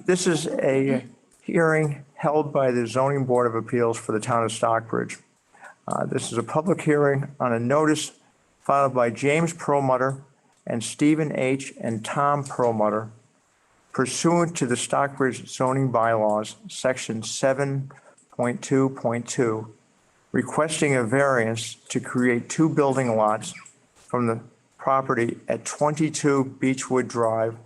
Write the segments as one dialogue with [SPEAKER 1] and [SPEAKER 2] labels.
[SPEAKER 1] This is a hearing held by the Zoning Board of Appeals for the town of Stockbridge. This is a public hearing on a notice filed by James Perlmutter and Stephen H. and Tom Perlmutter pursuant to the Stockbridge zoning bylaws, section 7.2.2, requesting a variance to create two building lots from the property at 22 Beechwood Drive,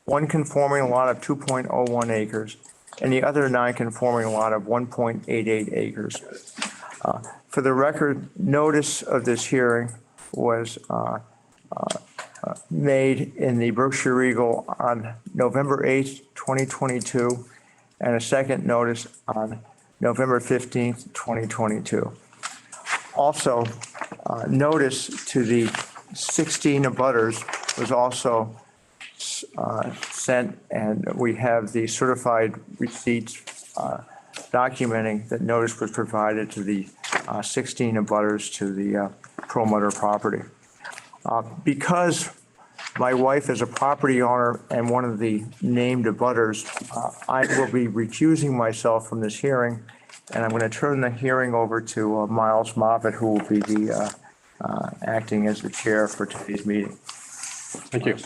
[SPEAKER 1] one conforming lot of 2.01 acres and the other non-conforming lot of 1.88 acres. For the record, notice of this hearing was made in the Berkshire Eagle on November 8th, 2022, and a second notice on November 15th, 2022. Also, notice to the 16 abutters was also sent, and we have the certified receipts documenting that notice was provided to the 16 abutters to the Perlmutter property. Because my wife is a property owner and one of the named abutters, I will be recusing myself from this hearing, and I'm going to turn the hearing over to Miles Moffett, who will be the acting as the chair for today's meeting.
[SPEAKER 2] Thank you.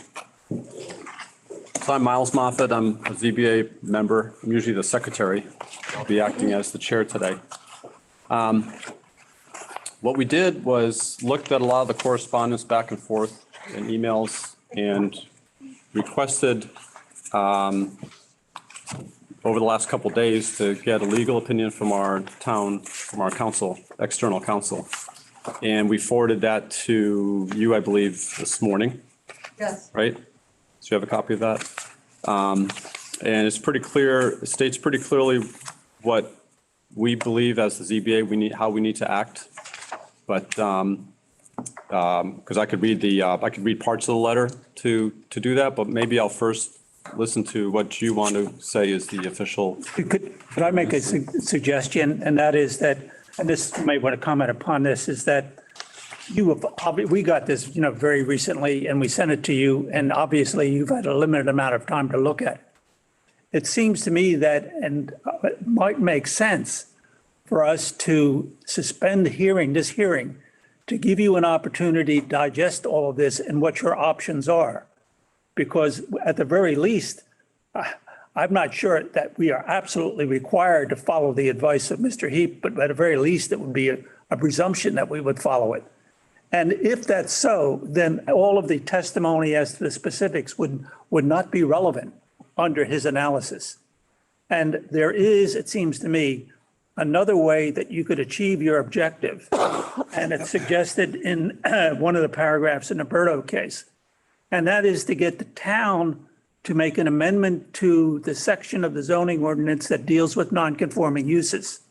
[SPEAKER 2] So I'm Miles Moffett. I'm a ZBA member. I'm usually the secretary. I'll be acting as the chair today. What we did was looked at a lot of the correspondence back and forth and emails and requested over the last couple of days to get a legal opinion from our counsel, external counsel. And we forwarded that to you, I believe, this morning.
[SPEAKER 3] Yes.
[SPEAKER 2] Right? So you have a copy of that? And it's pretty clear, it states pretty clearly what we believe as the ZBA, how we need to act. But because I could read parts of the letter to do that, but maybe I'll first listen to what you want to say is the official.
[SPEAKER 4] Could I make a suggestion? And that is that, and this you may want to comment upon this, is that we got this, very recently, and we sent it to you, and obviously you've had a limited amount of time to look at it. It seems to me that, and it might make sense for us to suspend this hearing, to give you an opportunity to digest all of this and what your options are. Because at the very least, I'm not sure that we are absolutely required to follow the advice of Mr. Heap, but at the very least, it would be a presumption that we would follow it. And if that's so, then all of the testimony as to the specifics would not be relevant under his analysis. And there is, it seems to me, another way that you could achieve your objective. And it's suggested in one of the paragraphs in the Berto case. And that is to get the town to make an amendment to the section of the zoning ordinance that deals with nonconforming uses,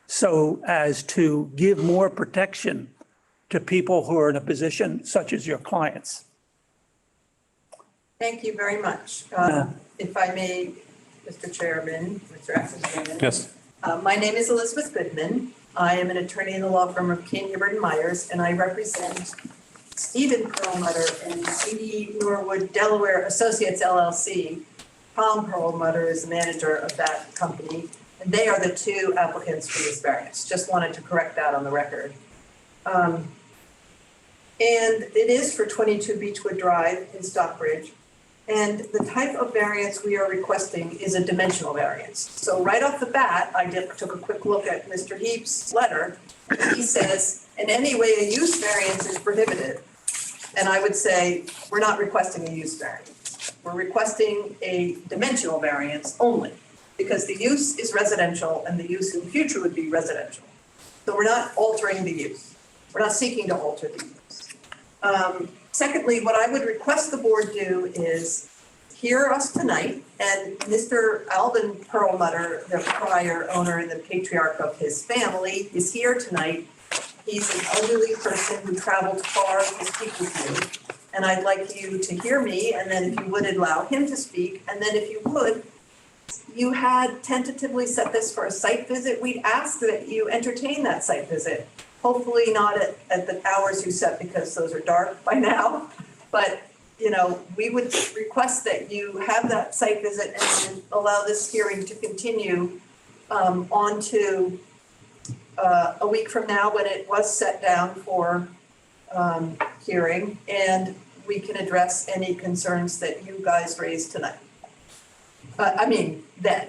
[SPEAKER 4] so as to give more protection to people who are in a position such as your clients.
[SPEAKER 3] Thank you very much. If I may, Mr. Chairman, Mr. Acting Chairman.
[SPEAKER 2] Yes.
[SPEAKER 3] My name is Elizabeth Goodman. I am an attorney in the law firm of King, Hibbert & Myers, and I represent Stephen Perlmutter and C.D. Norwood Delaware Associates, LLC. Tom Perlmutter is the manager of that company, and they are the two applicants for this variance. Just wanted to correct that on the record. And it is for 22 Beechwood Drive in Stockbridge. And the type of variance we are requesting is a dimensional variance. So right off the bat, I took a quick look at Mr. Heap's letter. He says, in any way, a use variance is prohibited. And I would say, we're not requesting a use variance. We're requesting a dimensional variance only, because the use is residential and the use in the future would be residential. So we're not altering the use. We're not seeking to alter the use. Secondly, what I would request the board do is hear us tonight, and Mr. Alvin Perlmutter, the prior owner and the patriarch of his family, is here tonight. He's an elderly person who traveled far to speak with you, and I'd like you to hear me, and then if you would allow him to speak, and then if you would, you had tentatively set this for a site visit. We'd ask that you entertain that site visit. Hopefully not at the hours you set, because those are dark by now, but we would request that you have that site visit and allow this hearing to continue on to a week from now when it was set down for hearing, and we can address any concerns that you guys raised tonight. Then.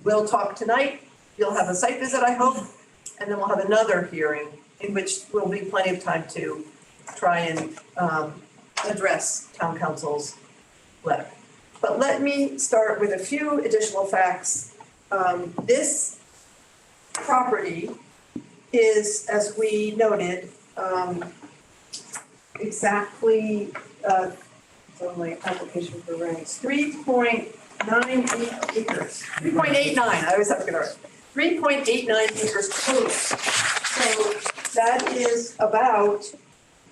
[SPEAKER 3] We'll talk tonight, you'll have a site visit, I hope, and then we'll have another hearing in which will be plenty of time to try and address town council's letter. But let me start with a few additional facts. This property is, as we noted, exactly, so my application for variance, 3.98 acres, 3.89, I always have to get it right, 3.89 acres total. So that is about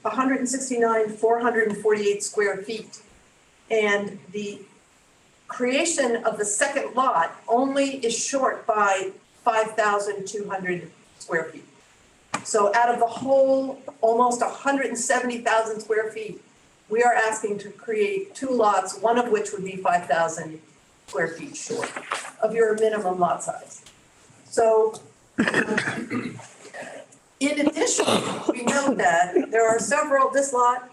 [SPEAKER 3] 448 square feet. And the creation of the second lot only is short by 5,200 square feet. So out of the whole, almost 170,000 square feet, we are asking to create two lots, one of which would be 5,000 square feet short of your minimum lot size. So in addition, we know that there are several, this lot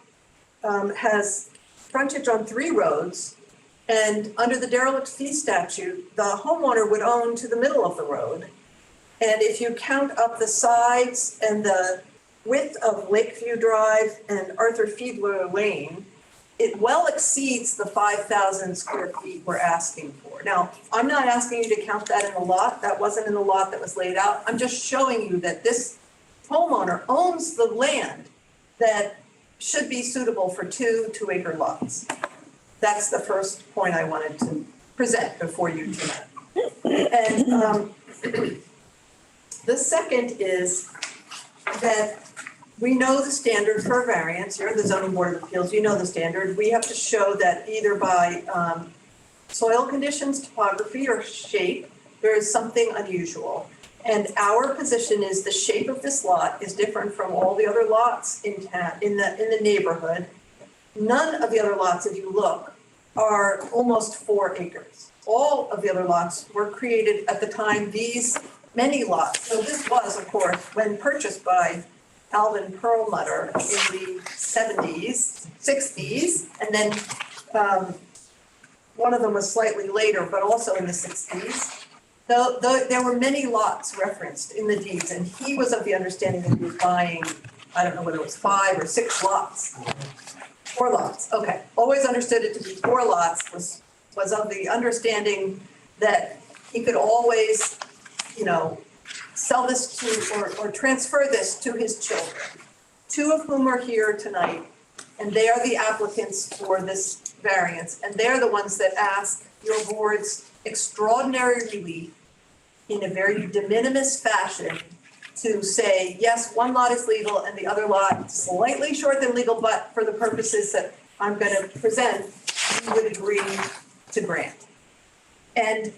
[SPEAKER 3] has frontage on 3 roads, and under the derelict fee statute, the homeowner would own to the middle of the road. And if you count up the sides and the width of Lakeview Drive and Arthur Fiedler Lane, it well exceeds the 5,000 square feet we're asking for. Now, I'm not asking you to count that in the lot. That wasn't in the lot that was laid out. I'm just showing you that this homeowner owns the land that should be suitable for 2 2-acre lots. That's the first point I wanted to present before you tonight. And the second is that we know the standard for a variance. You're the zoning board of appeals, you know the standard. We have to show that either by soil conditions, topography, or shape, there is something unusual. And our position is the shape of this lot is different from all the other lots in town, in the neighborhood. None of the other lots, if you look, are almost 4 acres. All of the other lots were created at the time these many lots. So this was, of course, when purchased by Alvin Perlmutter in the 70s, 60s, and then one of them was slightly later, but also in the 60s. There were many lots referenced in the deeds, and he was of the understanding that he was buying, I don't know whether it was 5 or 6 lots. 4 lots, okay. Always understood it to be 4 lots, was of the understanding that he could always, sell this to, or transfer this to his children, 2 of whom are here tonight, and they are the applicants for this variance, and they're the ones that ask your board's extraordinary relief in a very de minimis fashion to say, yes, one lot is legal and the other lot slightly short than legal, but for the purposes that I'm going to present, we would agree to grant. And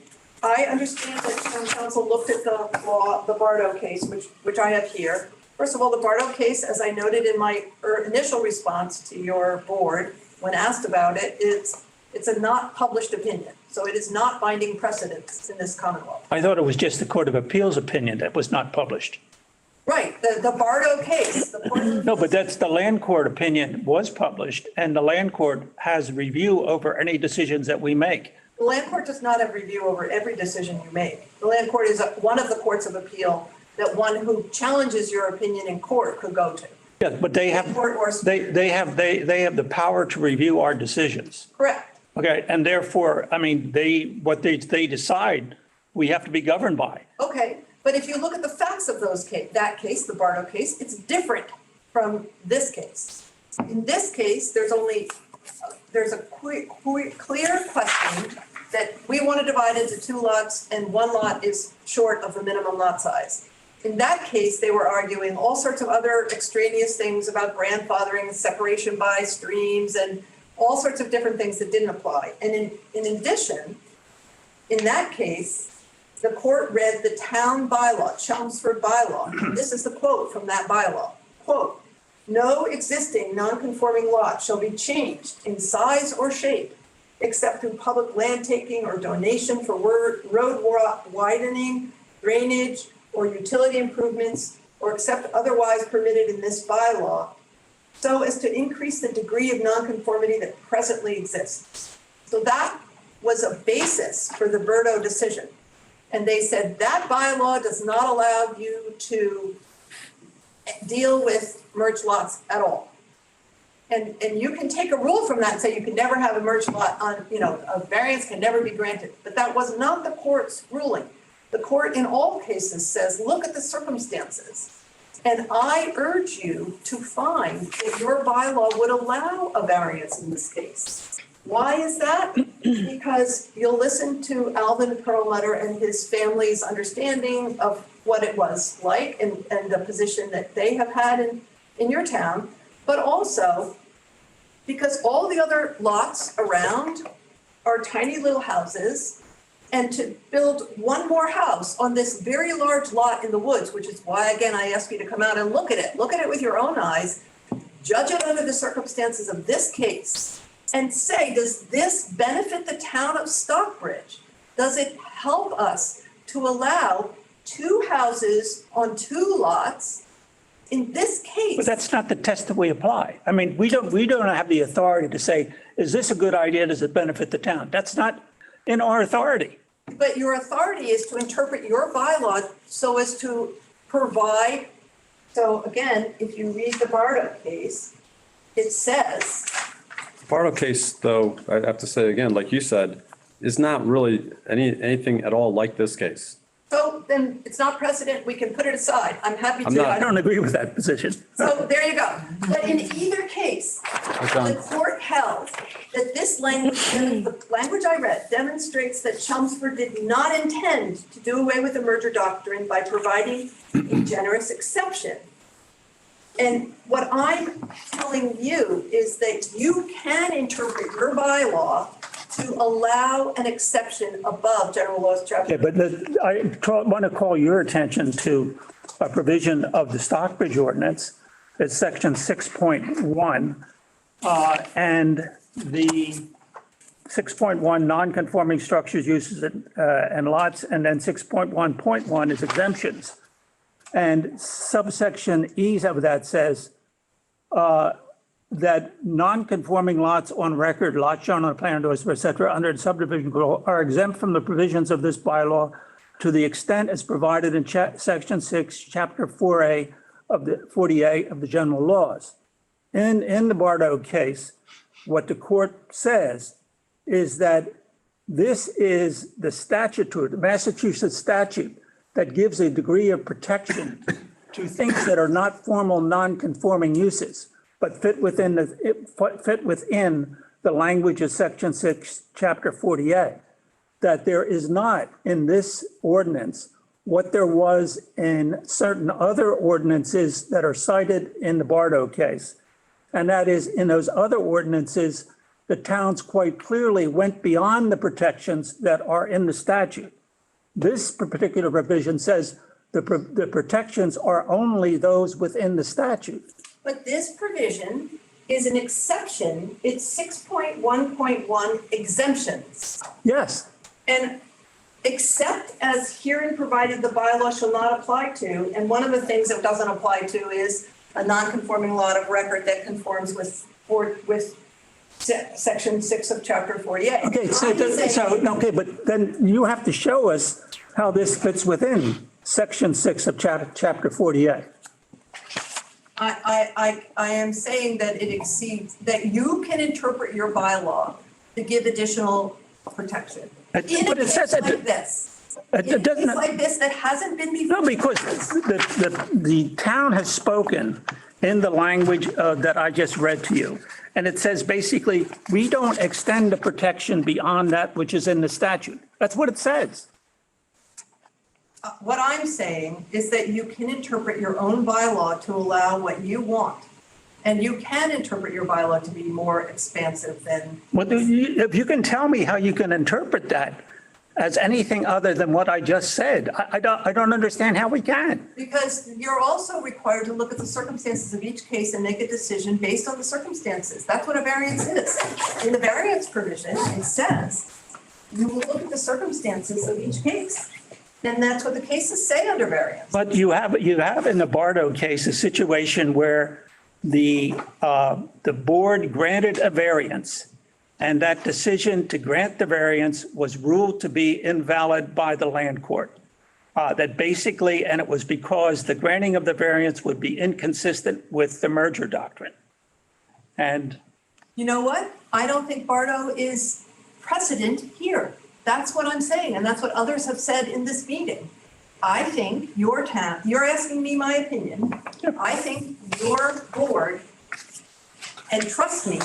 [SPEAKER 3] I understand that town council looked at the law, the Bardo case, which I have here. First of all, the Bardo case, as I noted in my initial response to your board when asked about it, it's a not published opinion. So it is not binding precedent in this Commonwealth.
[SPEAKER 4] I thought it was just the Court of Appeals opinion that was not published.
[SPEAKER 3] Right, the Bardo case.
[SPEAKER 4] No, but that's the land court opinion was published, and the land court has review over any decisions that we make.
[SPEAKER 3] The land court does not have review over every decision you make. The land court is one of the courts of appeal that one who challenges your opinion in court could go to.
[SPEAKER 4] Yes, but they have the power to review our decisions.
[SPEAKER 3] Correct.
[SPEAKER 4] Okay, and therefore, what they decide, we have to be governed by.
[SPEAKER 3] Okay, but if you look at the facts of that case, the Bardo case, it's different from this case. In this case, there's a clear question that we want to divide into 2 lots and 1 lot is short of the minimum lot size. In that case, they were arguing all sorts of other extraneous things about grandfathering, separation by streams, and all sorts of different things that didn't apply. And in addition, in that case, the court read the town bylaw, Chelmsford bylaw. This is the quote from that bylaw. Quote, no existing non-conforming lot shall be changed in size or shape except through public land taking or donation for road widening, drainage, or utility improvements, or except otherwise permitted in this bylaw, so as to increase the degree of nonconformity that presently exists. So that was a basis for the Berto decision. And they said that bylaw does not allow you to deal with merged lots at all. And you can take a rule from that and say you can never have a merged lot on, a variance can never be granted. But that was not the court's ruling. The court in all cases says, look at the circumstances. And I urge you to find that your bylaw would allow a variance in this case. Why is that? Because you'll listen to Alvin Perlmutter and his family's understanding of what it was like and the position that they have had in your town, but also because all the other lots around are tiny little houses, and to build one more house on this very large lot in the woods, which is why, again, I ask you to come out and look at it with your own eyes, judge it under the circumstances of this case, and say, does this benefit the town of Stockbridge? Does it help us to allow two houses on two lots in this case?
[SPEAKER 4] But that's not the test that we apply. I mean, we don't have the authority to say, is this a good idea? Does it benefit the town? That's not in our authority.
[SPEAKER 3] But your authority is to interpret your bylaw so as to provide. So again, if you read the Bardo case, it says.
[SPEAKER 2] The Bardo case, though, I have to say again, like you said, is not really anything at all like this case.
[SPEAKER 3] So then it's not precedent, we can put it aside. I'm happy to.
[SPEAKER 4] I don't agree with that position.
[SPEAKER 3] So there you go. But in either case, the court held that this language, the language I read, demonstrates that Chelmsford did not intend to do away with the merger doctrine by providing a generous exception. And what I'm telling you is that you can interpret your bylaw to allow an exception above general laws chapter.
[SPEAKER 4] Okay, but I want to call your attention to a provision of the Stockbridge ordinance. It's section 6.1, and the 6.1 non-conforming structures, uses, and lots, and then 6.1.1 is exemptions. And subsection E of that says that non-conforming lots on record, lots shown on a plan endorsement, et cetera, under the subdivision control are exempt from the provisions of this bylaw to the extent as provided in section 6, chapter 4A of the 40A of the general laws. In the Bardo case, what the court says is that this is the statute, the Massachusetts statute, that gives a degree of protection to things that are not formal non-conforming uses, but fit within the language of section 6, chapter 48, that there is not in this ordinance what there was in certain other ordinances that are cited in the Bardo case. And that is, in those other ordinances, the towns quite clearly went beyond the protections that are in the statute. This particular provision says the protections are only those within the statute.
[SPEAKER 3] But this provision is an exception. It's 6.1.1 exemptions.
[SPEAKER 4] Yes.
[SPEAKER 3] And except as herein provided the bylaw shall not apply to, and one of the things it doesn't apply to is a non-conforming lot of record that conforms with section 6 of chapter 48.
[SPEAKER 4] Okay, but then you have to show us how this fits within section 6 of chapter 48.
[SPEAKER 3] I am saying that it exceeds, that you can interpret your bylaw to give additional protection. In a case like this, in a case like this that hasn't been before.
[SPEAKER 4] No, because the town has spoken in the language that I just read to you. And it says basically, we don't extend the protection beyond that which is in the statute. That's what it says.
[SPEAKER 3] What I'm saying is that you can interpret your own bylaw to allow what you want. And you can interpret your bylaw to be more expansive than.
[SPEAKER 4] Well, if you can tell me how you can interpret that, as anything other than what I just said. I don't understand how we can.
[SPEAKER 3] Because you're also required to look at the circumstances of each case and make a decision based on the circumstances. That's what a variance is. In the variance provision, it says you will look at the circumstances of each case. And that's what the cases say under variance.
[SPEAKER 4] But you have in the Bardo case, a situation where the board granted a variance, and that decision to grant the variance was ruled to be invalid by the land court. That basically, and it was because the granting of the variance would be inconsistent with the merger doctrine. And
[SPEAKER 3] You know what? I don't think Bardo is precedent here. That's what I'm saying, and that's what others have said in this meeting. I think your town, you're asking me my opinion. I think your board, and trust me,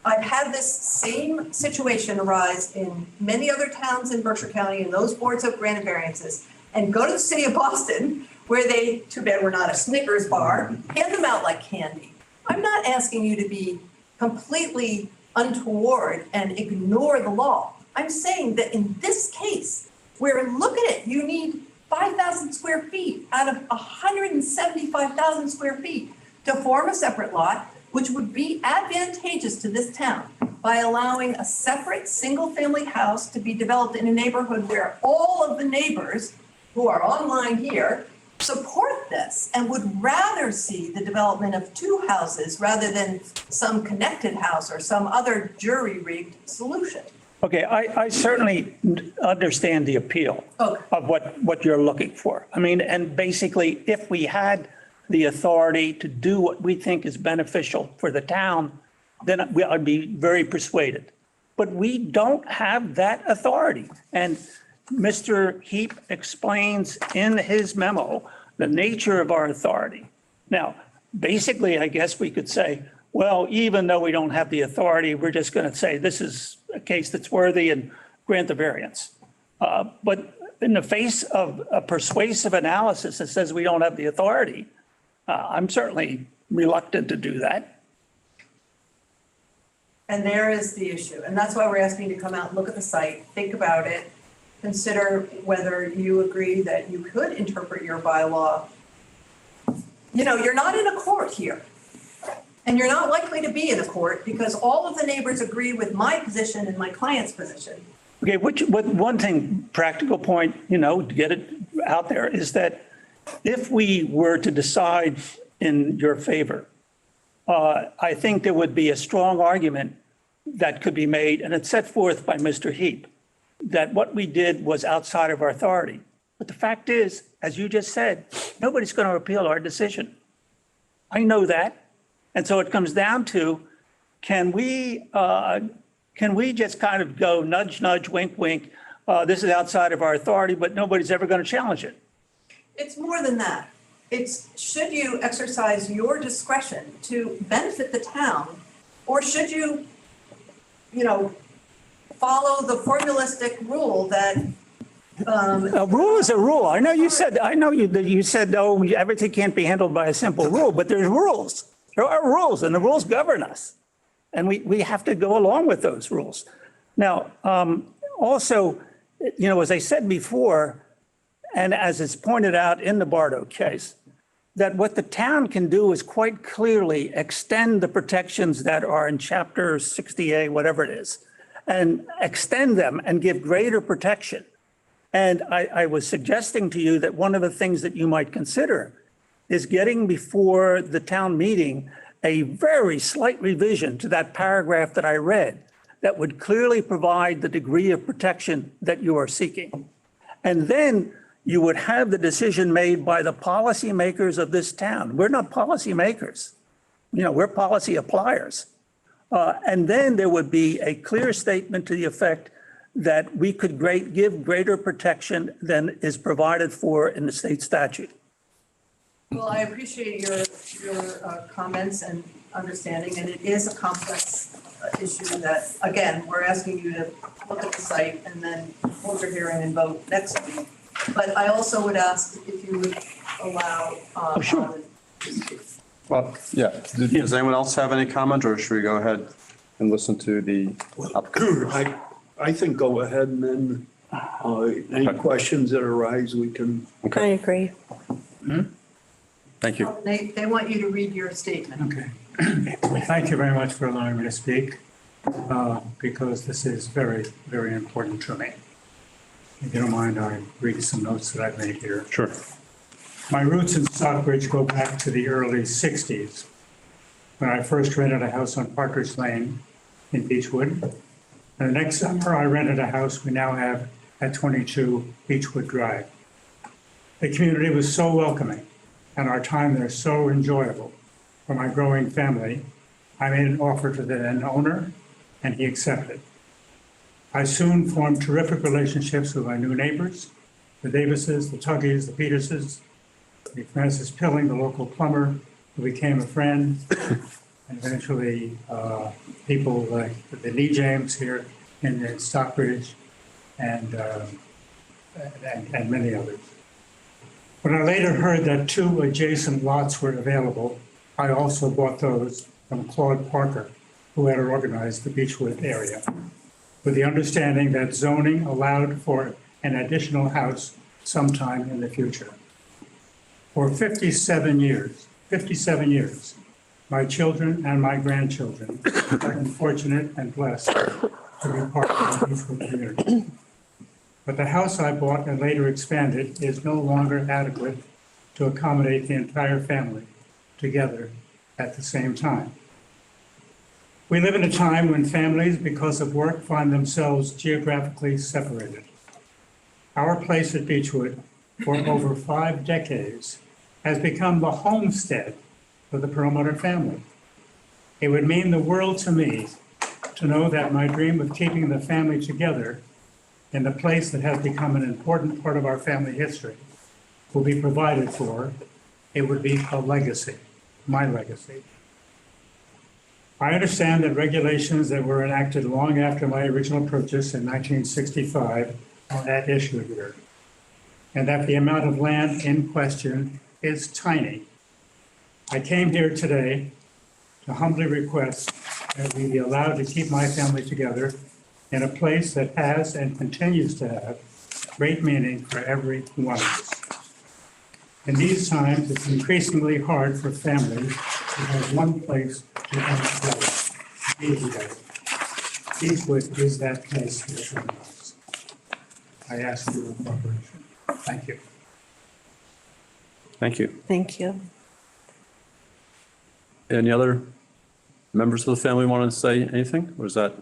[SPEAKER 3] I've had this same situation arise in many other towns in Berkshire County, and those boards have granted variances. And go to the city of Boston, where they, too bad we're not a Snickers bar, hand them out like candy. I'm not asking you to be completely untoward and ignore the law. I'm saying that in this case, where, look at it, you need 5,000 square feet out of 175,000 square feet to form a separate lot, which would be advantageous to this town by allowing a separate single-family house to be developed in a neighborhood where all of the neighbors who are online here support this and would rather see the development of two houses rather than some connected house or some other jury-rigged solution.
[SPEAKER 4] okay, I certainly understand the appeal
[SPEAKER 3] Okay.
[SPEAKER 4] of what you're looking for. I mean, and basically, if we had the authority to do what we think is beneficial for the town, then I'd be very persuaded. But we don't have that authority. And Mr. Heap explains in his memo the nature of our authority. Now, basically, I guess we could say, well, even though we don't have the authority, we're just going to say this is a case that's worthy and grant the variance. But in the face of a persuasive analysis that says we don't have the authority, I'm certainly reluctant to do that.
[SPEAKER 3] And there is the issue. And that's why we're asking you to come out and look at the site, think about it, consider whether you agree that you could interpret your bylaw. You know, you're not in a court here. And you're not likely to be in a court because all of the neighbors agree with my position and my client's position.
[SPEAKER 4] Okay, what one thing, practical point, to get it out there is that if we were to decide in your favor, I think there would be a strong argument that could be made, and it's set forth by Mr. Heap, that what we did was outside of our authority. But the fact is, as you just said, nobody's going to appeal our decision. I know that. And so it comes down to, can we just kind of go nudge, nudge, wink, wink, this is outside of our authority, but nobody's ever going to challenge it.
[SPEAKER 3] It's more than that. It's, should you exercise your discretion to benefit the town, or should you, follow the formalistic rule that,
[SPEAKER 4] A rule is a rule. I know you said, no, everything can't be handled by a simple rule, but there's rules. There are rules, and the rules govern us. And we have to go along with those rules. Now, also, as I said before, and as is pointed out in the Bardo case, that what the town can do is quite clearly extend the protections that are in Chapter 60A, whatever it is, and extend them and give greater protection. And I was suggesting to you that one of the things that you might consider is getting before the town meeting a very slight revision to that paragraph that I read that would clearly provide the degree of protection that you are seeking. And then you would have the decision made by the policymakers of this town. We're not policymakers. We're policy appliers. And then there would be a clear statement to the effect that we could give greater protection than is provided for in the state statute.
[SPEAKER 3] well, I appreciate your comments and understanding, and it is a complex issue that, again, we're asking you to look at the site and then hold your hearing and vote next week. But I also would ask if you would allow.
[SPEAKER 4] Sure.
[SPEAKER 3] Alan to speak.
[SPEAKER 2] Well, yeah. Does anyone else have any comment, or should we go ahead and listen to the applicant?
[SPEAKER 5] I think go ahead and then Any questions that arise, we can.
[SPEAKER 6] I agree.
[SPEAKER 2] Thank you.
[SPEAKER 3] They want you to read your statement.
[SPEAKER 7] Okay. Thank you very much for allowing me to speak, because this is very, very important to me. If you don't mind, I read some notes that I've made here.
[SPEAKER 2] Sure.
[SPEAKER 7] My roots in Stockbridge go back to the early 60s, when I first rented a house on Parker's Lane in Beechwood. And the next summer, I rented a house we now have at 22 Beechwood Drive. The community was so welcoming, and our time there so enjoyable. For my growing family, I made an offer to the then owner, and he accepted. I soon formed terrific relationships with my new neighbors, the Davises, the Tuggies, the Peterses, the Francis Pilling, the local plumber, who became a friend, and eventually people like the Lee James here in Stockbridge, and many others. When I later heard that 2 adjacent lots were available, I also bought those from Claude Parker, who had organized the Beechwood area, with the understanding that zoning allowed for an additional house sometime in the future. For 57 years, my children and my grandchildren have been fortunate and blessed to be part of the Beechwood community. But the house I bought and later expanded is no longer adequate to accommodate the entire family together at the same time. We live in a time when families, because of work, find themselves geographically separated. Our place at Beechwood, for over 5 decades, has become the homestead for the Perlmutter family. It would mean the world to me to know that my dream of keeping the family together in the place that has become an important part of our family history will be provided for. It would be a legacy, my legacy. I understand that regulations that were enacted long after my original purchase in 1965 are at issue here, and that the amount of land in question is tiny. I came here today to humbly request that we be allowed to keep my family together in a place that has and continues to have great meaning for every one of us. In these times, it's increasingly hard for families to have one place to come together, be together. Beechwood is that place for us. I ask for your cooperation. Thank you.
[SPEAKER 2] Thank you.
[SPEAKER 6] Thank you.
[SPEAKER 2] Any other members of the family want to say anything? Or is that?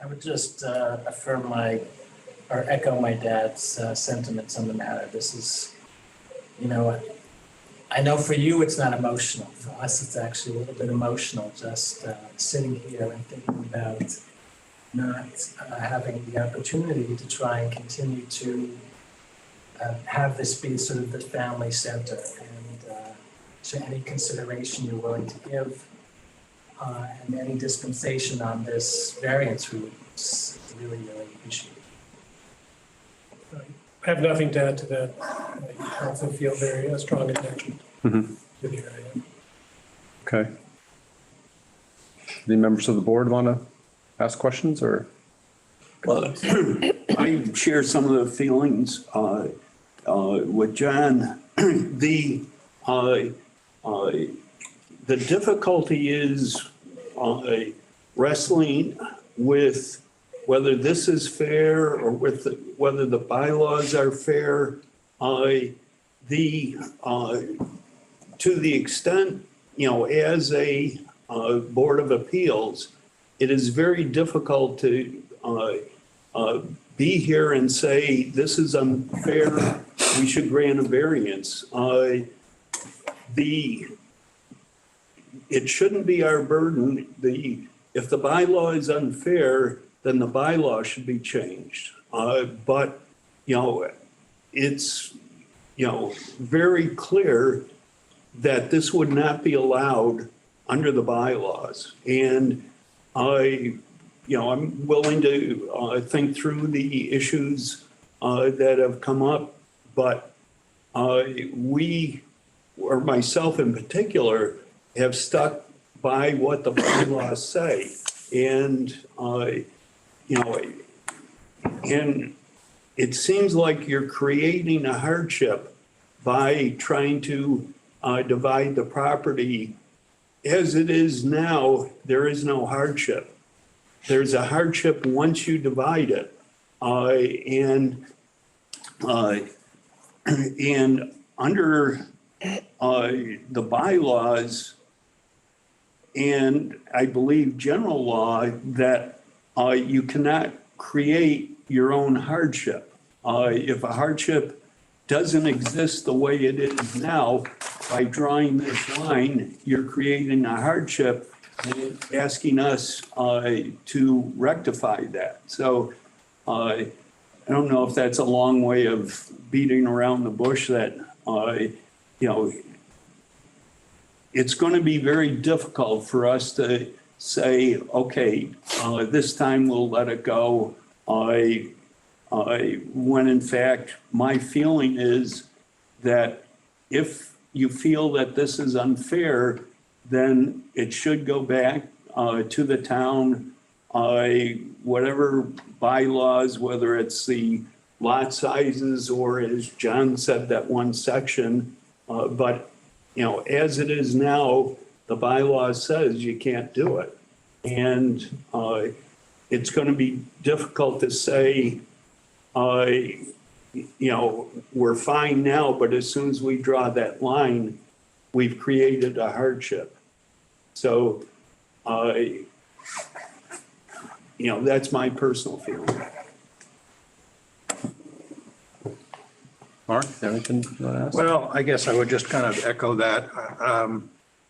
[SPEAKER 8] I would just affirm or echo my dad's sentiments on the matter. This is, I know for you it's not emotional. For us, it's actually a little bit emotional, just sitting here and thinking about not having the opportunity to try and continue to have this be sort of the family center. And so any consideration you're willing to give and any dispensation on this variance, we would really, really appreciate it.
[SPEAKER 9] I have nothing to add to that. I also feel very strong attachment to the area.
[SPEAKER 2] Okay. Any members of the board want to ask questions or?
[SPEAKER 5] Well, I share some of the feelings with John. The difficulty is wrestling with whether this is fair or whether the bylaws are fair. To the extent, as a Board of Appeals, it is very difficult to be here and say, this is unfair, we should grant a variance. It shouldn't be our burden. If the bylaw is unfair, then the bylaw should be changed. But it's very clear that this would not be allowed under the bylaws. And I'm willing to think through the issues that have come up, but we, or myself in particular, have stuck by what the bylaws say. And, And it seems like you're creating a hardship by trying to divide the property. As it is now, there is no hardship. There's a hardship once you divide it. And under the bylaws, and I believe general law, that you cannot create your own hardship. If a hardship doesn't exist the way it is now, by drawing this line, you're creating a hardship and asking us to rectify that. So I don't know if that's a long way of beating around the bush that, it's going to be very difficult for us to say, okay, this time we'll let it go. When in fact, my feeling is that if you feel that this is unfair, then it should go back to the town, whatever bylaws, whether it's the lot sizes or, as John said, that one section. But, as it is now, the bylaw says you can't do it. And it's going to be difficult to say, we're fine now, but as soon as we draw that line, we've created a hardship. So, that's my personal feeling.
[SPEAKER 2] Mark, anything you want to ask?
[SPEAKER 6] Well, I guess I would just kind of echo that.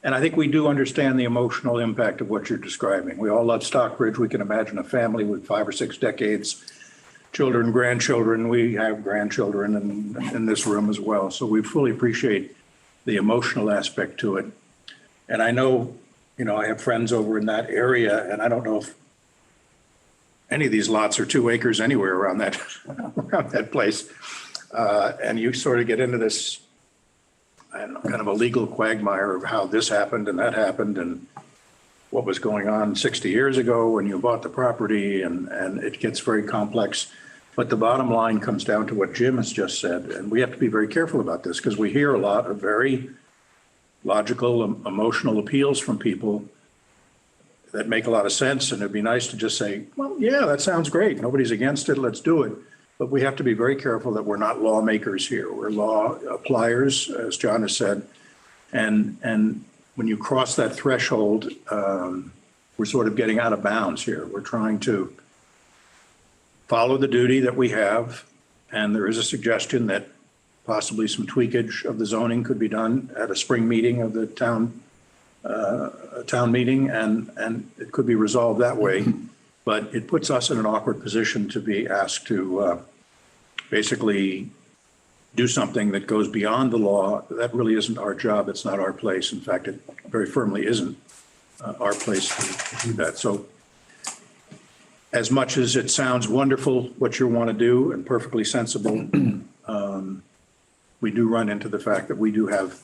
[SPEAKER 6] And I think we do understand the emotional impact of what you're describing. We all love Stockbridge. We can imagine a family with 5 or 6 decades, children, grandchildren. We have grandchildren in this room as well. So we fully appreciate the emotional aspect to it. And I know, I have friends over in that area, and I don't know if any of these lots are 2 acres anywhere around that place. And you sort of get into this, I don't know, kind of a legal quagmire of how this happened and that happened and what was going on 60 years ago when you bought the property, and it gets very complex. But the bottom line comes down to what Jim has just said, and we have to be very careful about this because we hear a lot of very logical, emotional appeals from people that make a lot of sense, and it'd be nice to just say, well, yeah, that sounds great. Nobody's against it. Let's do it. But we have to be very careful that we're not lawmakers here. We're law appliers, as John has said. And when you cross that threshold, we're sort of getting out of bounds here. We're trying to follow the duty that we have. And there is a suggestion that possibly some tweakage of the zoning could be done at a spring meeting of the town meeting, and it could be resolved that way. But it puts us in an awkward position to be asked to basically do something that goes beyond the law. That really isn't our job. It's not our place. In fact, it very firmly isn't our place to do that. So as much as it sounds wonderful what you want to do and perfectly sensible, we do run into the fact that we do have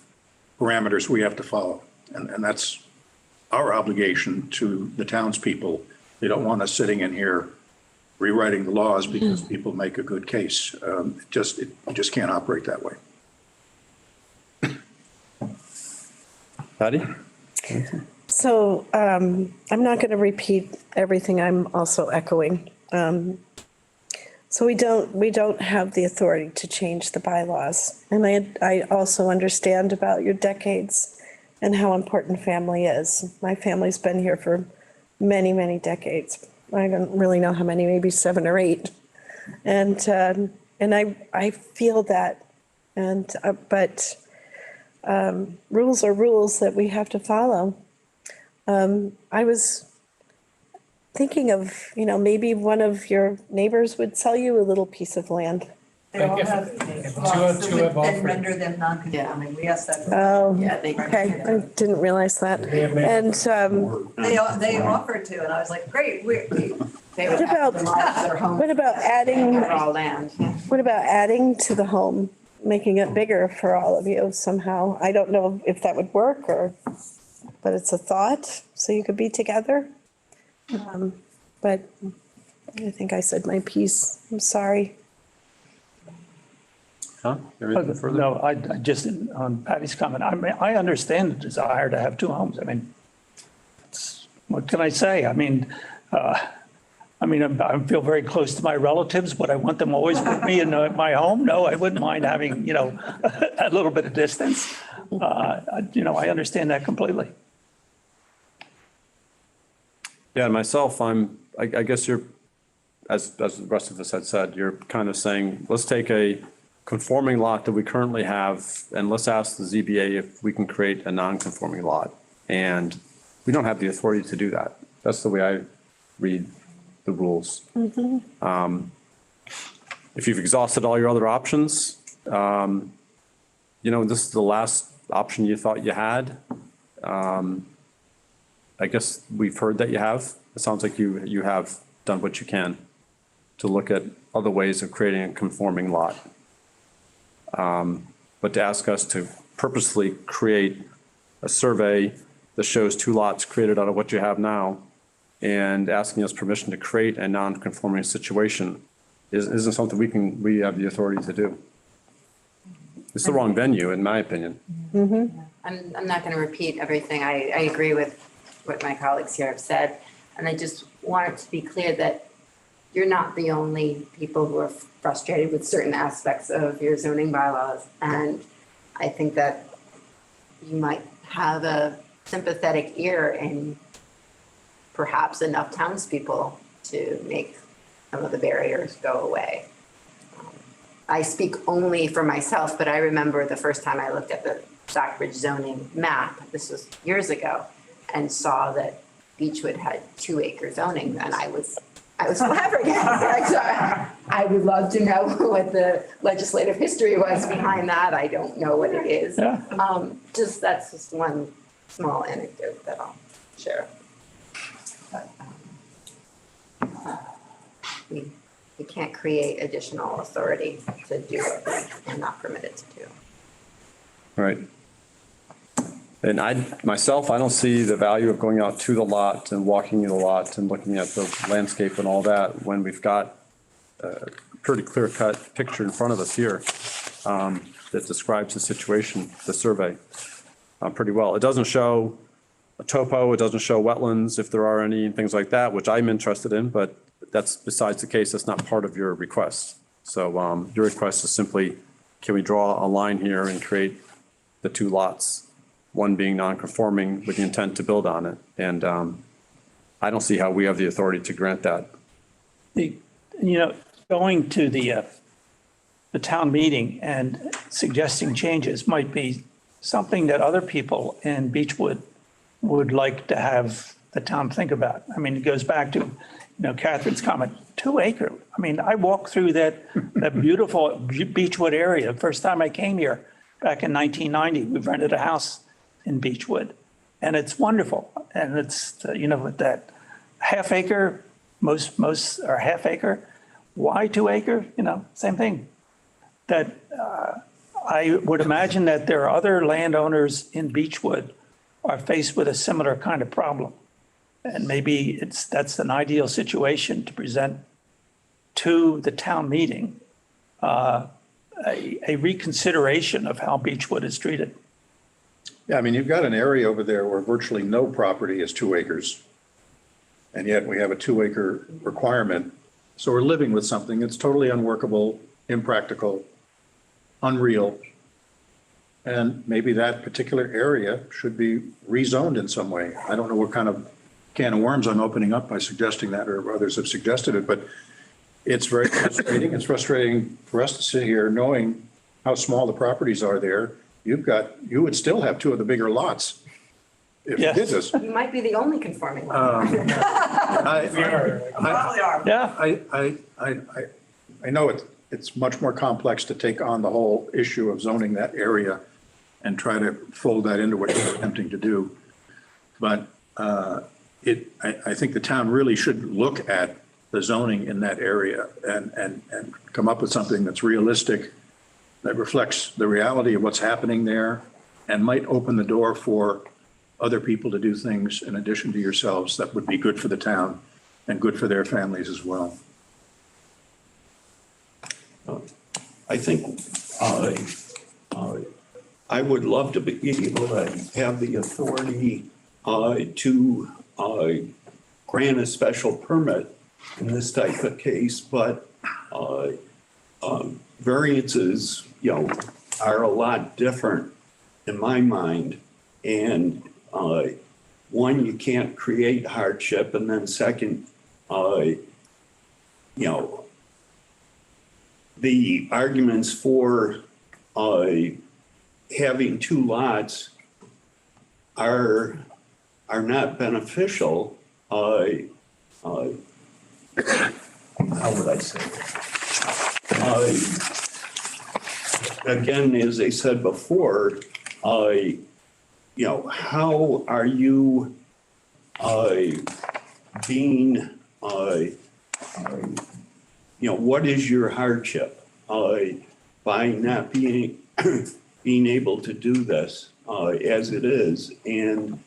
[SPEAKER 6] parameters we have to follow. And that's our obligation to the townspeople. They don't want us sitting in here rewriting the laws because people make a good case. You just can't operate that way.
[SPEAKER 2] Patty?
[SPEAKER 10] So I'm not going to repeat everything I'm also echoing. So we don't have the authority to change the bylaws. And I also understand about your decades and how important family is. My family's been here for many, many decades. I don't really know how many, maybe 7 or 8. And I feel that. But rules are rules that we have to follow. I was thinking of, maybe one of your neighbors would sell you a little piece of land.
[SPEAKER 3] They all have lots that would then render them non-conforming. We asked that.
[SPEAKER 10] Oh,
[SPEAKER 3] Yeah, they.
[SPEAKER 10] okay, I didn't realize that. And
[SPEAKER 3] They offered to, and I was like, great,
[SPEAKER 10] what about adding,
[SPEAKER 11] Raw land.
[SPEAKER 10] what about adding to the home, making it bigger for all of you somehow? I don't know if that would work but it's a thought, so you could be together. But I think I said my piece. I'm sorry.
[SPEAKER 2] Huh? Anything further?
[SPEAKER 4] No, I just, on Patty's comment, I mean, I understand the desire to have two homes. I mean, what can I say? I mean, I feel very close to my relatives. Would I want them always with me in my home? No, I wouldn't mind having, a little bit of distance. I understand that completely.
[SPEAKER 2] Yeah, and myself, I guess you're, as the rest of us had said, you're kind of saying, let's take a conforming lot that we currently have and let's ask the ZBA if we can create a non-conforming lot. And we don't have the authority to do that. That's the way I read the rules. If you've exhausted all your other options, this is the last option you thought you had. I guess we've heard that you have. It sounds like you have done what you can to look at other ways of creating a conforming lot. But to ask us to purposely create a survey that shows two lots created out of what you have now and asking us permission to create a non-conforming situation isn't something we have the authority to do. It's the wrong venue, in my opinion.
[SPEAKER 11] I'm not going to repeat everything. I agree with what my colleagues here have said. And I just want it to be clear that you're not the only people who are frustrated with certain aspects of your zoning bylaws. And I think that you might have a sympathetic ear and perhaps enough townspeople to make some of the barriers go away. I speak only for myself, but I remember the first time I looked at the Stockbridge zoning map, this was years ago, and saw that Beechwood had 2-acre zoning, and I was flabbergasted. I would love to know what the legislative history was behind that. I don't know what it is.
[SPEAKER 4] Yeah.
[SPEAKER 11] That's just one small anecdote that I'll share. But, we can't create additional authority to do what we're not permitted to do.
[SPEAKER 2] Right. And I don't see the value of going out to the lot and walking in the lot and looking at the landscape and all that when we've got a pretty clear-cut picture in front of us here that describes the situation, the survey, pretty well. It doesn't show a topo, it doesn't show wetlands, if there are any, things like that, which I'm interested in, but that's besides the case. That's not part of your request. So your request is simply, can we draw a line here and create the two lots, one being non-conforming with the intent to build on it? And I don't see how we have the authority to grant that.
[SPEAKER 4] Going to the town meeting and suggesting changes might be something that other people in Beechwood would like to have the town think about. I mean, it goes back to, Catherine's comment, 2 acre. I mean, I walked through that beautiful Beechwood area. The first time I came here back in 1990, we rented a house in Beechwood, and it's wonderful. And it's, with that half acre, most are half acre. Why 2 acre? Same thing. That I would imagine that there are other landowners in Beechwood are faced with a similar kind of problem. And maybe that's an ideal situation to present to the town meeting, a reconsideration of how Beechwood is treated.
[SPEAKER 6] Yeah, I mean, you've got an area over there where virtually no property is 2 acres. And yet we have a 2 acre requirement. So we're living with something that's totally unworkable, impractical, unreal. And maybe that particular area should be rezoned in some way. I don't know what kind of can of worms I'm opening up by suggesting that, or others have suggested it, but it's very frustrating. It's frustrating for us to sit here knowing how small the properties are there. You would still have 2 of the bigger lots if you did this.
[SPEAKER 11] You might be the only conforming one.
[SPEAKER 9] We are.
[SPEAKER 3] Probably are.
[SPEAKER 4] Yeah.
[SPEAKER 6] I know it's much more complex to take on the whole issue of zoning that area and try to fold that into what you're attempting to do. But I think the town really should look at the zoning in that area and come up with something that's realistic, that reflects the reality of what's happening there, and might open the door for other people to do things in addition to yourselves that would be good for the town and good for their families as well.
[SPEAKER 5] I think I would love to be able to have the authority to grant a special permit in this type of case, but variances, are a lot different in my mind. And one, you can't create hardship, and then second, the arguments for having two lots are not beneficial. How would I say it? Again, as I said before, how are you being, what is your hardship by not being able to do this as it is? And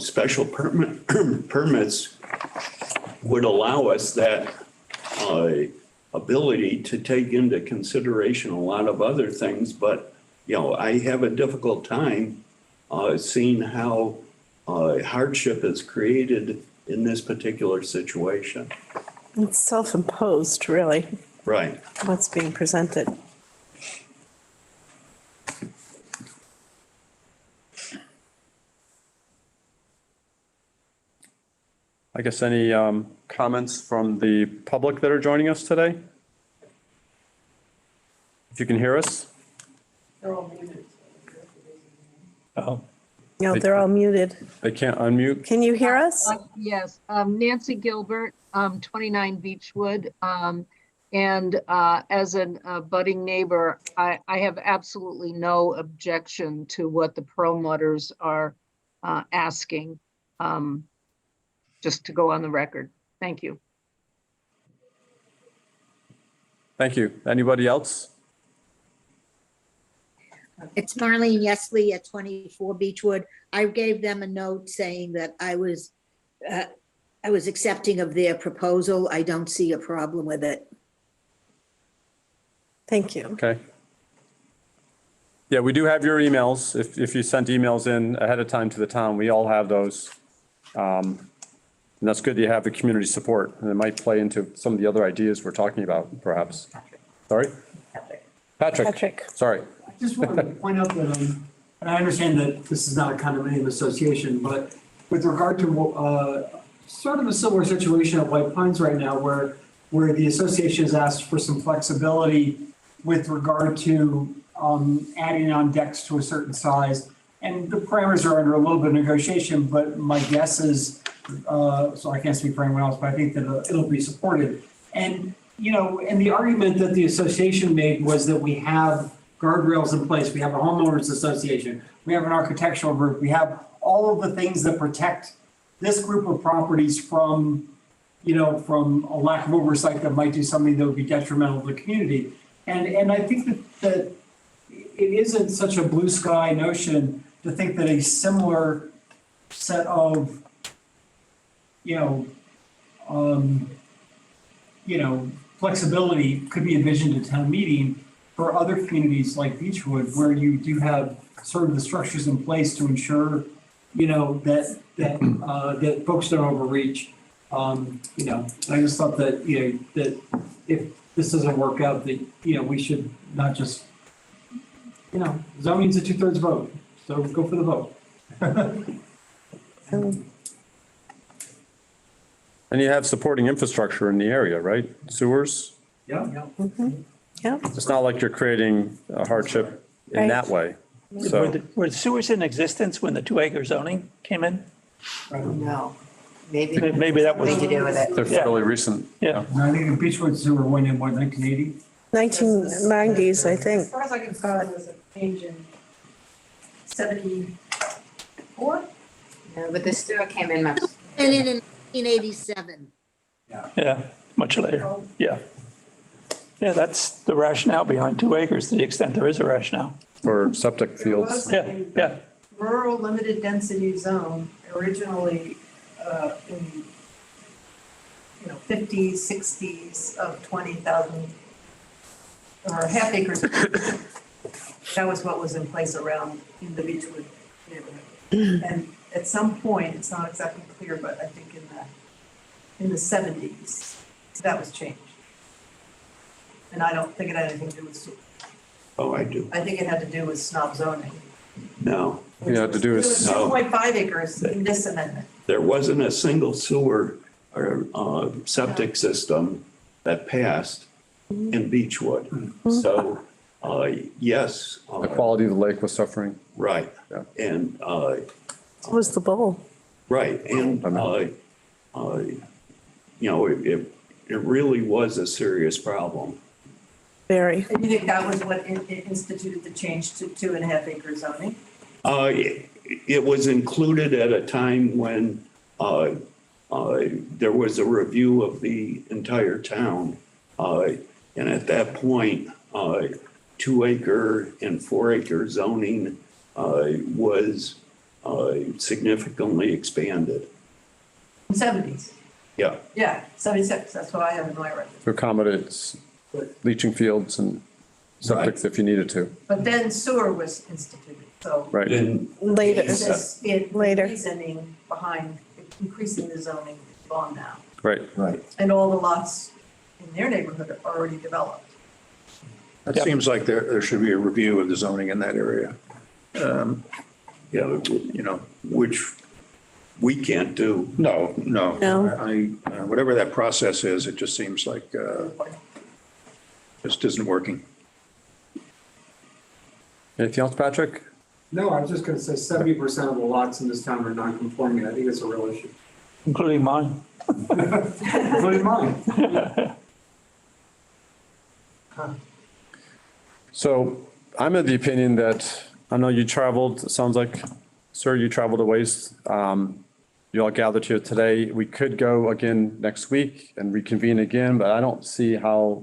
[SPEAKER 5] special permits would allow us that ability to take into consideration a lot of other things, but I have a difficult time seeing how hardship is created in this particular situation.
[SPEAKER 10] It's self-imposed, really,
[SPEAKER 5] Right.
[SPEAKER 10] what's being presented.
[SPEAKER 2] I guess any comments from the public that are joining us today? If you can hear us?
[SPEAKER 4] Oh,
[SPEAKER 10] No, they're all muted.
[SPEAKER 2] They can't unmute?
[SPEAKER 10] Can you hear us?
[SPEAKER 12] Yes, Nancy Gilbert, 29 Beechwood. And as a budding neighbor, I have absolutely no objection to what the Perlmutters are asking, just to go on the record. Thank you.
[SPEAKER 2] Thank you. Anybody else?
[SPEAKER 13] It's Marlene Yesley at 24 Beechwood. I gave them a note saying that I was accepting of their proposal. I don't see a problem with it.
[SPEAKER 10] Thank you.
[SPEAKER 2] Okay. Yeah, we do have your emails. If you sent emails in ahead of time to the town, we all have those. And that's good that you have the community support, and it might play into some of the other ideas we're talking about, perhaps. Sorry? Patrick. Sorry.
[SPEAKER 14] I just wanted to point out that, and I understand that this is not a condominium association, but with regard to sort of a similar situation at White Pines right now, where the association has asked for some flexibility with regard to adding on decks to a certain size. And the parameters are under a little bit of negotiation, but my guess is, so I can't speak for anyone else, but I think that it'll be supported. And, and the argument that the association made was that we have guardrails in place. We have a homeowners association. We have an architectural group. We have all of the things that protect this group of properties from a lack of oversight that might do something that would be detrimental to the community. And I think that it isn't such a blue sky notion to think that a similar set of, flexibility could be envisioned at town meeting for other communities like Beechwood, where you do have sort of the structures in place to ensure, that folks don't overreach. I just thought that, that if this doesn't work out, that, we should not just, zoning's a 2/3 vote, so go for the vote.
[SPEAKER 2] And you have supporting infrastructure in the area, right? Sewers?
[SPEAKER 14] Yeah.
[SPEAKER 10] Yeah.
[SPEAKER 2] It's not like you're creating a hardship in that way. So,
[SPEAKER 4] were the sewers in existence when the 2-acre zoning came in?
[SPEAKER 11] No, maybe
[SPEAKER 4] that was.
[SPEAKER 11] something to do with it.
[SPEAKER 2] they're fairly recent.
[SPEAKER 4] Yeah.
[SPEAKER 14] And I think the Beechwood sewer went in, 1980?
[SPEAKER 10] 1990s, I think.
[SPEAKER 3] As far as I can tell, it was a change in 74?
[SPEAKER 11] No, but the sewer came in much.
[SPEAKER 13] And in 1987.
[SPEAKER 4] Yeah, much later. Yeah. Yeah, that's the rationale behind 2 acres, to the extent there is a rationale.
[SPEAKER 2] For septic fields.
[SPEAKER 4] Yeah.
[SPEAKER 3] Rural limited density zone originally in 50s, 60s of 20,000 or half acres. That was what was in place around in the Beechwood neighborhood. And at some point, it's not exactly clear, but I think in the 70s, that was changed. And I don't think it had anything to do with sewer.
[SPEAKER 5] Oh, I do.
[SPEAKER 3] I think it had to do with snob zoning.
[SPEAKER 5] No,
[SPEAKER 2] You had to do
[SPEAKER 3] It was
[SPEAKER 2] is,
[SPEAKER 3] 2.5 acres in this amendment.
[SPEAKER 5] there wasn't a single sewer or septic system that passed in Beechwood. So, yes.
[SPEAKER 2] the quality of the lake was suffering.
[SPEAKER 5] Right.
[SPEAKER 2] Yeah.
[SPEAKER 5] And,
[SPEAKER 10] What was the bowl?
[SPEAKER 5] right, and, you know, it really was a serious problem.
[SPEAKER 10] Very.
[SPEAKER 3] And you think that was what instituted the change to 2.5 acre zoning?
[SPEAKER 5] It was included at a time when there was a review of the entire town. And at that point, 2 acre and 4 acre zoning was significantly expanded.
[SPEAKER 3] In 70s?
[SPEAKER 5] Yeah.
[SPEAKER 3] Yeah, 76, that's what I have in my record.
[SPEAKER 2] To accommodate leaching fields and septics if you needed to.
[SPEAKER 3] But then sewer was instituted, so.
[SPEAKER 2] Right.
[SPEAKER 5] Then
[SPEAKER 10] Later.
[SPEAKER 3] The reasoning behind increasing the zoning is gone now.
[SPEAKER 2] Right.
[SPEAKER 5] right.
[SPEAKER 3] And all the lots in their neighborhood are already developed.
[SPEAKER 6] It seems like there should be a review of the zoning in that area.
[SPEAKER 5] Yeah,
[SPEAKER 6] You know,
[SPEAKER 5] which we can't do.
[SPEAKER 6] no.
[SPEAKER 10] No.
[SPEAKER 6] Whatever that process is, it just seems like just isn't working.
[SPEAKER 2] Anything else, Patrick?
[SPEAKER 14] No, I was just gonna say 70% of the lots in this town are non-conforming. I think it's a real issue,
[SPEAKER 4] Including mine.
[SPEAKER 14] including mine.
[SPEAKER 2] So I'm of the opinion that, I know you traveled, it sounds like, sir, you traveled a ways. You all gathered here today. We could go again next week and reconvene again, but I don't see how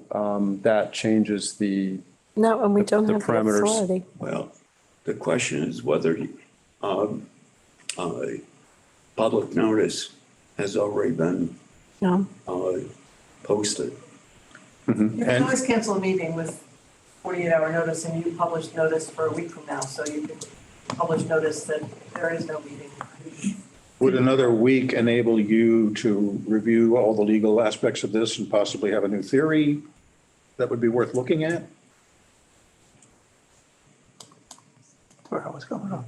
[SPEAKER 2] that changes the,
[SPEAKER 10] Not when we don't
[SPEAKER 2] The
[SPEAKER 10] have the
[SPEAKER 2] parameters.
[SPEAKER 10] authority.
[SPEAKER 5] Well, the question is whether public notice has already been
[SPEAKER 10] No.
[SPEAKER 5] posted.
[SPEAKER 3] You can always cancel a meeting with 48-hour notice, and you publish notice for a week from now, so you can publish notice that there is no meeting.
[SPEAKER 6] Would another week enable you to review all the legal aspects of this and possibly have a new theory that would be worth looking at?
[SPEAKER 4] Where I was going on.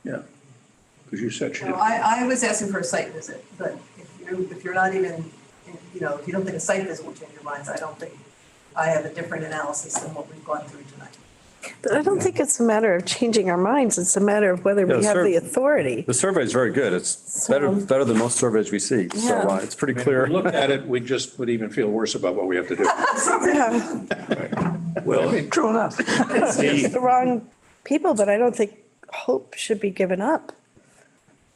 [SPEAKER 6] Yeah. Because you said,
[SPEAKER 3] No, I was asking for a site visit, but if you're not even, you know, if you don't think a site visit will change your minds, I don't think I have a different analysis than what we've gone through tonight.
[SPEAKER 10] But I don't think it's a matter of changing our minds. It's a matter of whether we
[SPEAKER 2] Yeah,
[SPEAKER 10] have
[SPEAKER 2] sir.
[SPEAKER 10] the authority.
[SPEAKER 2] the survey is very good. It's better than most surveys we see. So
[SPEAKER 10] Yeah.
[SPEAKER 2] it's pretty
[SPEAKER 6] if we
[SPEAKER 2] clear.
[SPEAKER 6] looked at it, we just would even feel worse about what we have to do.
[SPEAKER 10] Yeah,
[SPEAKER 5] Well,
[SPEAKER 4] True enough.
[SPEAKER 10] it's the wrong people, but I don't think hope should be given up.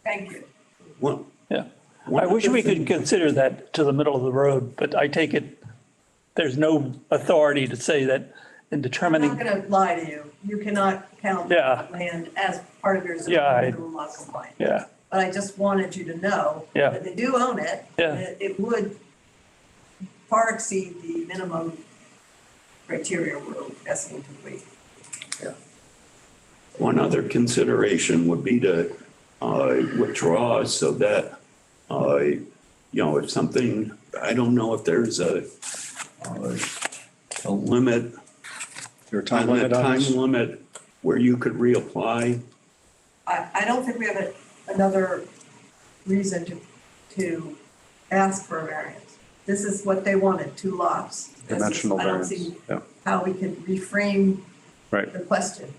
[SPEAKER 3] Thank you.
[SPEAKER 5] one,
[SPEAKER 4] Yeah.
[SPEAKER 5] one
[SPEAKER 4] I wish
[SPEAKER 5] other
[SPEAKER 4] we
[SPEAKER 5] thing-
[SPEAKER 4] could consider that to the middle of the road, but I take it there's no authority to say that in
[SPEAKER 3] I'm
[SPEAKER 4] determining.
[SPEAKER 3] not gonna lie to you. You cannot count
[SPEAKER 4] Yeah.
[SPEAKER 3] land as part of your zoning
[SPEAKER 4] Yeah, I-
[SPEAKER 3] minimum lot compliance.
[SPEAKER 4] Yeah,
[SPEAKER 3] But I just wanted you to know
[SPEAKER 4] Yeah.
[SPEAKER 3] that they do own it.
[SPEAKER 4] Yeah.
[SPEAKER 3] and it would far exceed the minimum criteria we're asking to wait.
[SPEAKER 5] One other consideration would be to withdraw so that, you know, if something, I don't know if there's a limit,
[SPEAKER 6] Your time
[SPEAKER 5] on
[SPEAKER 6] limit
[SPEAKER 5] that
[SPEAKER 6] on this?
[SPEAKER 5] time limit where you could reapply.
[SPEAKER 3] I don't think we have another reason to ask for a variance. This is what they wanted, 2 lots. This is-
[SPEAKER 2] Dimensional
[SPEAKER 3] I don't
[SPEAKER 2] variance,
[SPEAKER 3] see
[SPEAKER 2] yeah.
[SPEAKER 3] how we can reframe
[SPEAKER 2] Right.
[SPEAKER 3] the question.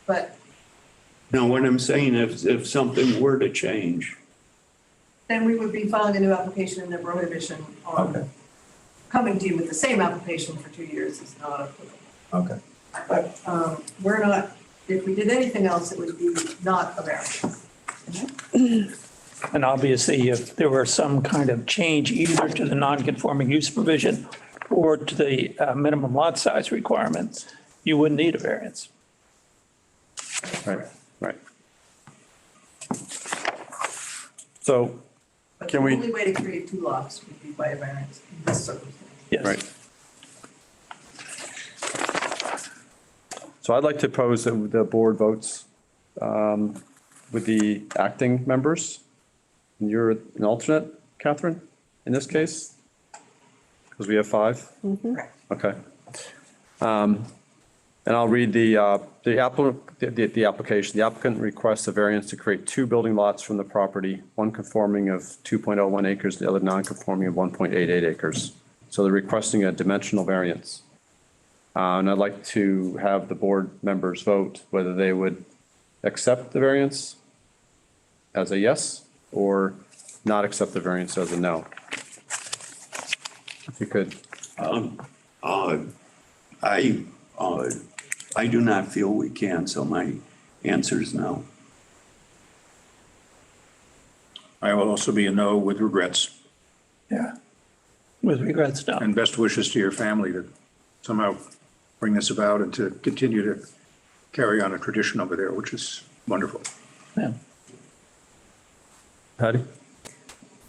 [SPEAKER 3] But
[SPEAKER 5] Now, what I'm saying, if something were to change,
[SPEAKER 3] then we would be filing a new application and the prohibition on coming to you with the same application for 2 years is not applicable.
[SPEAKER 5] Okay.
[SPEAKER 3] But we're not, if we did anything else, it would be not a variance.
[SPEAKER 4] and obviously if there were some kind of change either to the non-conforming use provision or to the minimum lot size requirements, you wouldn't need a variance.
[SPEAKER 2] Right, right. So,
[SPEAKER 3] But
[SPEAKER 2] Can
[SPEAKER 3] the
[SPEAKER 2] we-
[SPEAKER 3] only way to create 2 lots would be by a variance in this circumstance.
[SPEAKER 4] Yes.
[SPEAKER 2] right. So I'd like to propose that the board votes with the acting members. And you're an alternate, Catherine, in this case? Because we have 5? Okay. And I'll read the application. The applicant requests a variance to create 2 building lots from the property, one conforming of 2.01 acres, the other non-conforming of 1.88 acres. So they're requesting a dimensional variance. And I'd like to have the board members vote whether they would accept the variance as a yes or not accept the variance as a no. If you could.
[SPEAKER 5] I do not feel we can, so my answer is no.
[SPEAKER 6] I will also be a no with regrets,
[SPEAKER 4] Yeah. With regrets, no.
[SPEAKER 6] and best wishes to your family to somehow bring this about and to continue to carry on a tradition over there, which is wonderful.
[SPEAKER 4] Yeah.
[SPEAKER 2] Patty?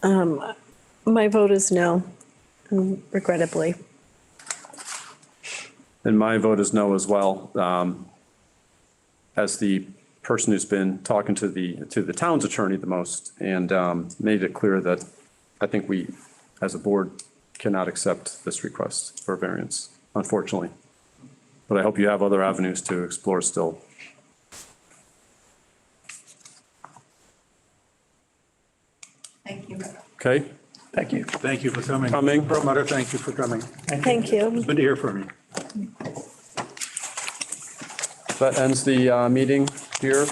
[SPEAKER 10] My vote is no, regrettably.
[SPEAKER 2] And my vote is no as well. As the person who's been talking to the town's attorney the most and made it clear that I think we, as a board, cannot accept this request for variance, unfortunately. But I hope you have other avenues to explore still.
[SPEAKER 3] Thank you.
[SPEAKER 2] Okay?
[SPEAKER 4] Thank you.
[SPEAKER 6] Thank you for coming.
[SPEAKER 2] Coming.
[SPEAKER 6] Perlmutter, thank you for coming.
[SPEAKER 10] Thank you.
[SPEAKER 6] Good to hear from you.
[SPEAKER 2] That ends the meeting here.